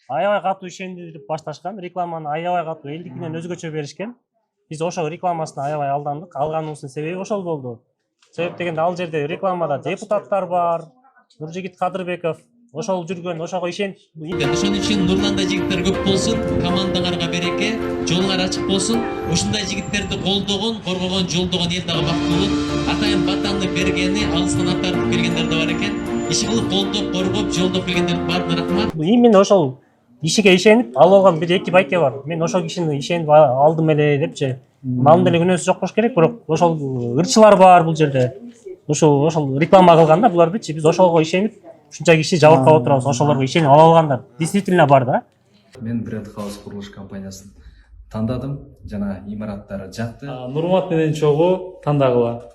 аябай катуу ишендирип башташкан. Рекламаны аябай катуу элдикинен өзгөчө беришкен. Биз ошол рекламасына аябай алдандык. Алганыбыздын себеби ошол болду. Себеп дегенде ал жерде рекламада депутаттар бар, Нуржигит Кадырбеков, ошол жүргөн, ошого ишенип. Ошон үчүн Нурланда жигиттер көп болсун, командаңарга береке, жолуңар ачык болсун. Ушундай жигиттерди колдогон, коргогон, жолдогон эл дагы бактылуу болот. Атайын батаңды бергени, алыстан ат тартып келгендер да бар экен. Иши кылып колдоп, коргоп, жолдоп келгендердин баарына рахмат. Именно ошол ишиге ишенип алып алган бир эки байке бар. Мен ошол кишини ишенип алдым эле депчи. Малымда эле күнөөсү жок болуш керек, бирок ошол ырчылар бар бул жерде. Ошол реклама кылганда булардычы биз ошолго ишенип ушунча киши жабыркап отурабыз. Ошолорго ишенип ала алгандар действительно бар да. Мен Бренд Хаус курулуш компаниясын тандадым. Жана имараттары жакты. Нурмат менен чогуу тандагыла.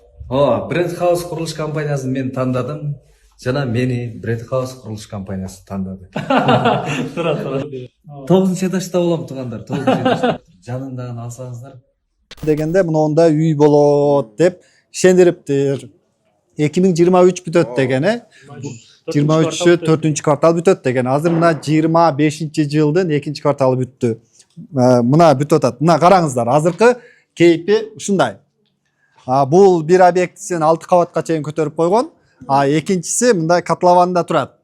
Бренд Хаус курулуш компаниясын мен тандадым. Жана мени Бренд Хаус курулуш компаниясы тандады. Тура. 9 этажда болом туугандар. 9 этажда. Жанындагын алсаңыздар. Дегенде мындай үй болот деп ишендириптир. 2023 бүтөт дегени. 23 4 квартал бүтөт деген. Азыр мына 25 жылдын 2 кварталы бүттү. Мына бүтүп атат. Мына караңыздар. Азыркы кейпи ушундай. Бул бир объектисин 6 кабатка чейин көтөрүп койгон. Экинчиси мындай котлованда турат.